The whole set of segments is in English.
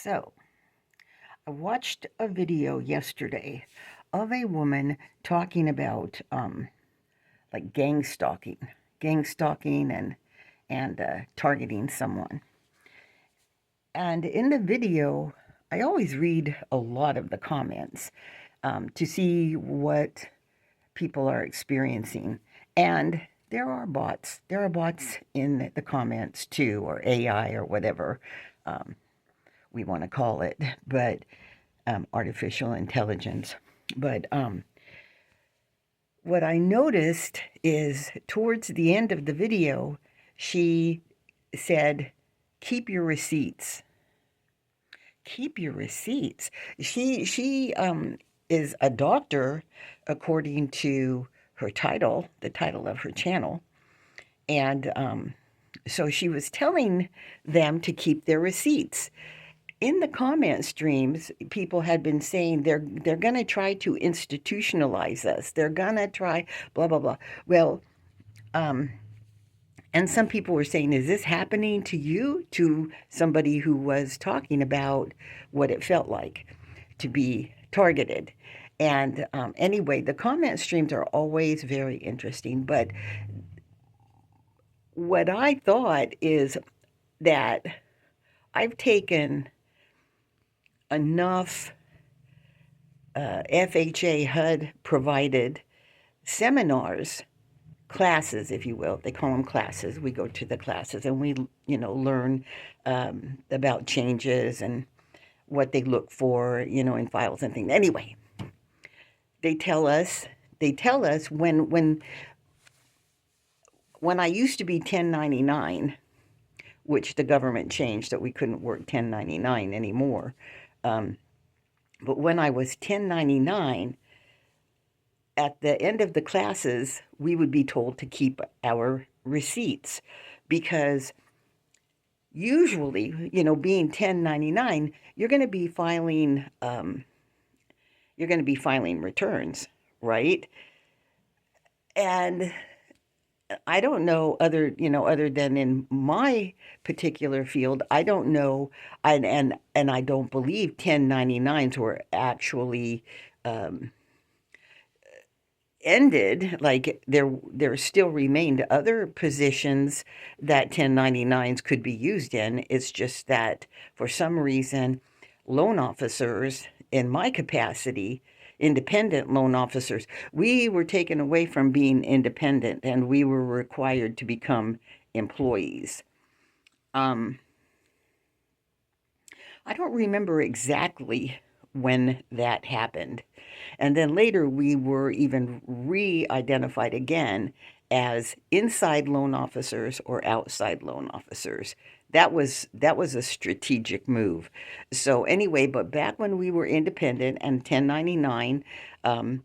So, I watched a video yesterday of a woman talking about like gang stalking and targeting someone. And in the video, I always read a lot of the comments to see what people are experiencing. And there are bots. There are bots in the comments too, or AI or whatever um, we want to call it. But artificial intelligence. But what I noticed is towards the end of the video, she said, "Keep your receipts. Keep your receipts." She is a doctor, according to her title, the title of her channel, and so she was telling them to keep their receipts. In the comment streams, people had been saying they're going to try to institutionalize us. They're going to try blah blah blah. Well, um, and some people were saying, "Is this happening to you?" To somebody who was talking about what it felt like to be targeted. And anyway, the comment streams are always very interesting. But what I thought is that I've taken enough FHA HUD provided seminars, classes, if you will. They call them classes. We go to the classes and we, learn about changes and what they look for, in files and things. Anyway, they tell us when I used to be 1099, which the government changed that we couldn't work 1099 anymore. But when I was 1099, at the end of the classes, we would be told to keep our receipts because usually, being 1099, you're going to be filing returns, right? And I don't know other than in my particular field, I don't know, and I don't believe 1099s were actually um, ended. Like there still remained other positions that 1099s could be used in. It's just that for some reason, loan officers in my capacity, independent loan officers, we were taken away from being independent and we were required to become employees. Um, I don't remember exactly when that happened. And then later we were even re-identified again as inside loan officers or outside loan officers. That was a strategic move. So anyway, but back when we were independent and 1099, um,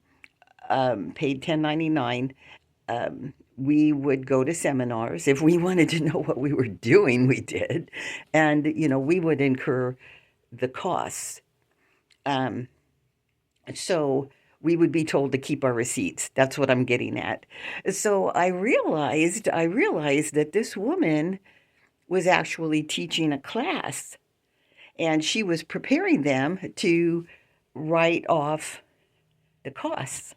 paid 1099, we would go to seminars. If we wanted to know what we were doing, we did. And, we would incur the costs. Um, so we would be told to keep our receipts. That's what I'm getting at. So I realized that this woman was actually teaching a class and she was preparing them to write off the costs.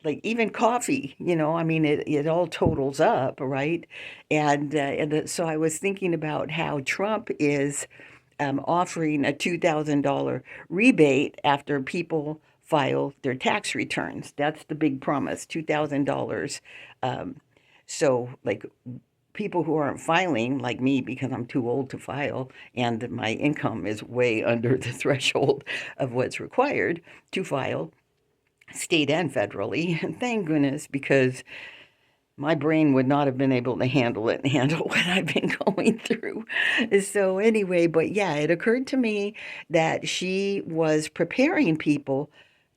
Like even coffee, I mean, it all totals up, right? So I was thinking about how Trump is offering a $2,000 rebate after people file their tax returns. That's the big promise, $2,000. Um, so, like, people who aren't filing, like me, because I'm too old to file and my income is way under the threshold of what's required to file, state and federally. And thank goodness, because my brain would not have been able to handle it and handle what I've been going through. So, anyway, but yeah, it occurred to me that she was preparing people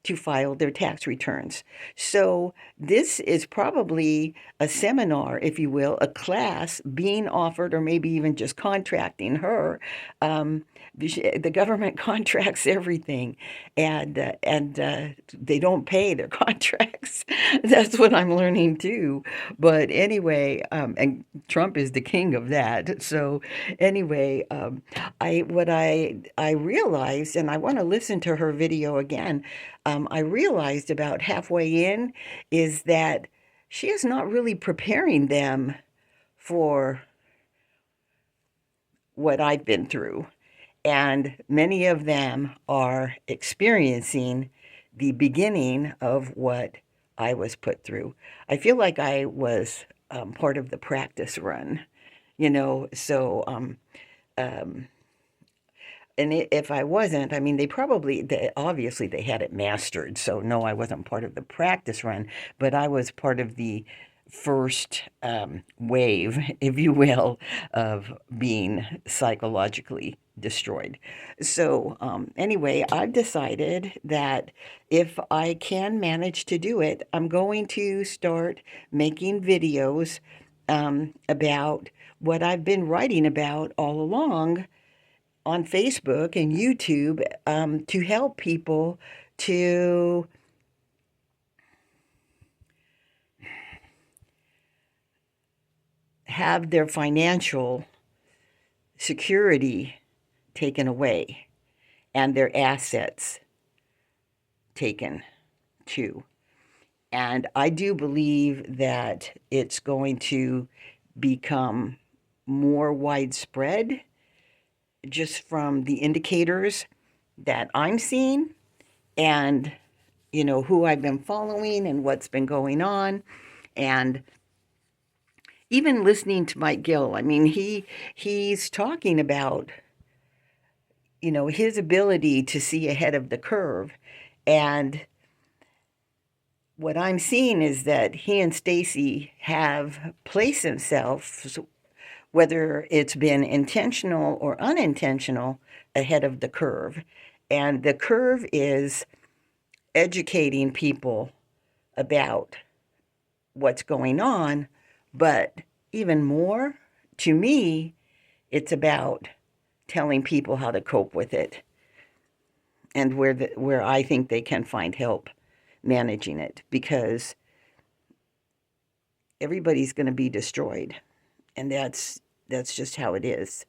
to file their tax returns. So this is probably a seminar, if you will, a class being offered, or maybe even just contracting her. The government contracts everything, and they don't pay their contracts. That's what I'm learning too. But anyway, and Trump is the king of that. So anyway, I realized, and I want to listen to her video again. I realized about halfway in is that she is not really preparing them for what I've been through. And many of them are experiencing the beginning of what I was put through. I feel like I was part of the practice run, so um, and if I wasn't, I mean, obviously they had it mastered. So no, I wasn't part of the practice run, but I was part of the first wave, if you will, of being psychologically destroyed. So anyway, I've decided that if I can manage to do it, I'm going to start making videos about what I've been writing about all along on Facebook and YouTube, to help people to have their financial security taken away and their assets taken too. And I do believe that it's going to become more widespread just from the indicators that I'm seeing, and who I've been following and what's been going on. And even listening to Mike Gill, I mean, he's talking about his ability to see ahead of the curve. And what I'm seeing is that he and Stacy have placed themselves, whether it's been intentional or unintentional, ahead of the curve. And the curve is educating people about what's going on, but even more, to me, it's about telling people how to cope with it, and where I think they can find help managing it, because everybody's going to be destroyed, and that's just how it is.